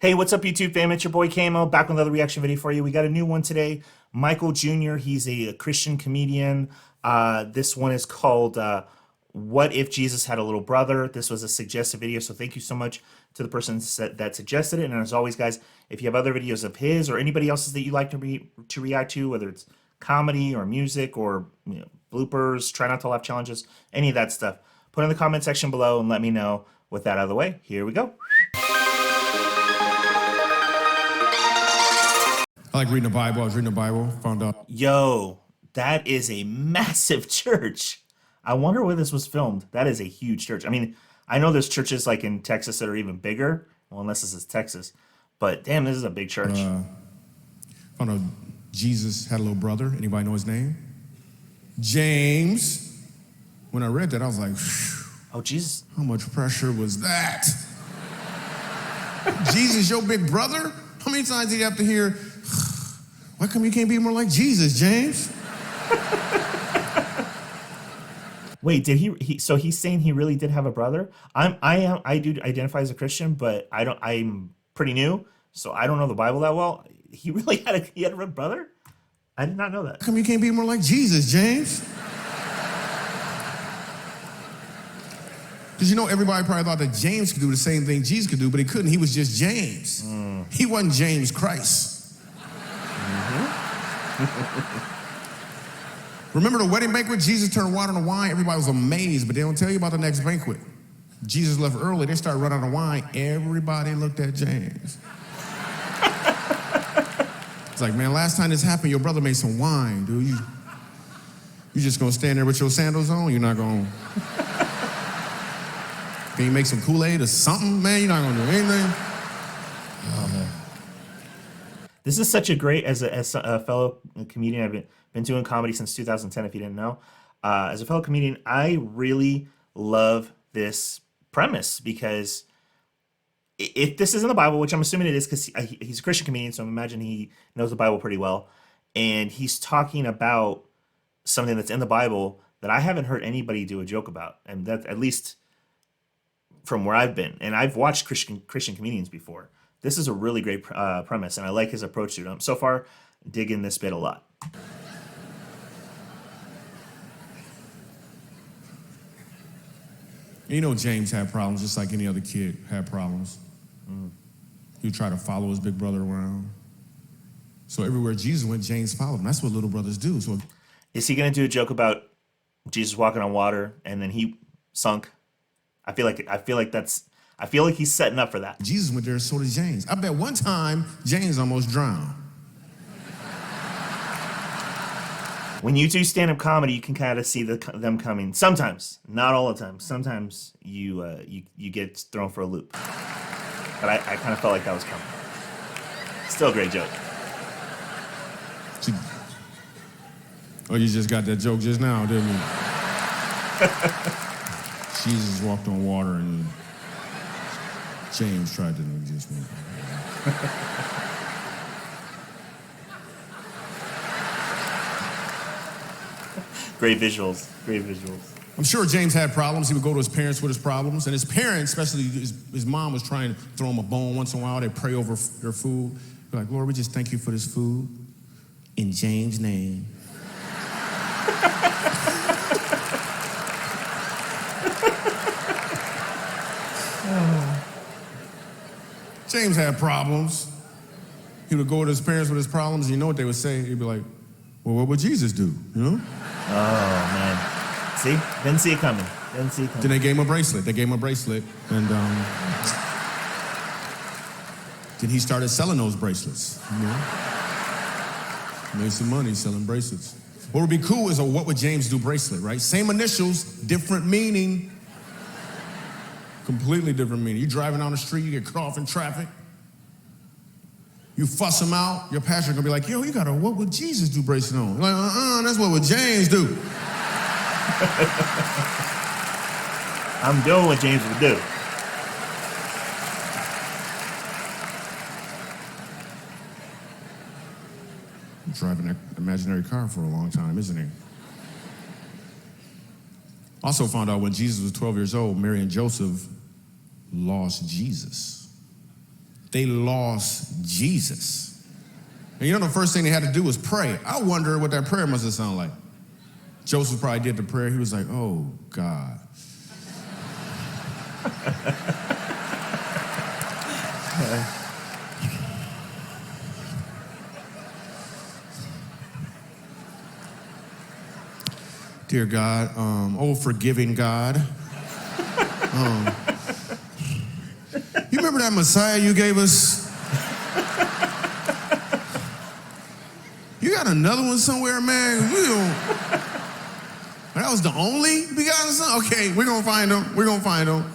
Hey, what's up, YouTube fam? It's your boy Camo, back with another reaction video for you. We got a new one today. Michael Jr., he's a Christian comedian. This one is called What If Jesus Had a Little Brother? This was a suggested video, so thank you so much to the person that suggested it. And as always, guys, if you have other videos of his or anybody else's that you'd like to react to, whether it's comedy or music or bloopers, try not to laugh challenges, any of that stuff, put in the comment section below and let me know. With that out of the way, here we go. I like reading the Bible. I was reading the Bible, found out. Yo, that is a massive church. I wonder where this was filmed. That is a huge church. I mean, I know there's churches like in Texas that are even bigger. Well, unless this is Texas. But damn, this is a big church. Found out Jesus had a little brother. Anybody know his name? James. When I read that, I was like, oh, Jesus. How much pressure was that? Jesus, your big brother? How many times did you have to hear, why come you can't be more like Jesus, James? Wait, did he so he's saying he really did have a brother? I do identify as a Christian, but I'm pretty new, so I don't know the Bible that well. He really had a brother? I did not know that. How come you can't be more like Jesus, James? Because everybody probably thought that James could do the same thing Jesus could do, but he couldn't. He was just James. He wasn't James Christ. Remember the wedding banquet? Jesus turned water into wine. Everybody was amazed, but they don't tell you about the next banquet. Jesus left early. They started running out of wine. Everybody looked at James. It's like, man, last time this happened, your brother made some wine, dude. You just gonna stand there with your sandals on? You're not gonna... Can you make some Kool-Aid or something, man? You're not gonna do anything. Oh, man. This is such a great, as a fellow comedian, I've been doing comedy since 2010, if you didn't know. As a fellow comedian, I really love this premise because if this is in the Bible, which I'm assuming it is because he's a Christian comedian, so I imagine he knows the Bible pretty well, and he's talking about something that's in the Bible that I haven't heard anybody do a joke about, and that at least from where I've been, and I've watched Christian comedians before. This is a really great premise, and I like his approach to it. So far, digging this bit a lot. James had problems just like any other kid had problems. He would try to follow his big brother around. So everywhere Jesus went, James followed him. That's what little brothers do. So, is he going to do a joke about Jesus walking on water and then he sunk? I feel like he's setting up for that. Jesus went there, and so did James. I bet one time James almost drowned. When you do stand-up comedy, you can kind of see them coming. Sometimes, not all the time. Sometimes you get thrown for a loop. But I kind of felt like that was coming. Still a great joke. Oh, you just got that joke just now, didn't you? Jesus walked on water and James tried to just me. Great visuals. Great visuals. I'm sure James had problems. He would go to his parents with his problems. And his parents, especially his mom, was trying to throw him a bone once in a while. They'd pray over their food. They're like, Lord, we just thank you for this food. In James' name. James had problems. He would go to his parents with his problems, and you know what they would say? He'd be like, well, what would Jesus do, Oh, man. See? Didn't see it coming. Then they gave him a bracelet. And then he started selling those bracelets, Made some money selling bracelets. What would be cool is a what would James do bracelet, right? Same initials, different meaning. Completely different meaning. You driving down the street, you get cut off in traffic. You fuss him out, your pastor gonna be like, yo, you got a what would Jesus do bracelet on? You're like, that's what would James do. I'm doing what James would do. Driving that imaginary car for a long time, isn't he? Also found out when Jesus was 12 years old, Mary and Joseph lost Jesus. they lost Jesus. And you know the first thing they had to do was pray. I wonder what that prayer must have sounded like. Joseph probably did the prayer. He was like, oh, God. Dear God, oh, forgiving God. You remember that Messiah you gave us? You got another one somewhere, man? That was the only begotten son? Okay, we're going to find him. We're going to find him.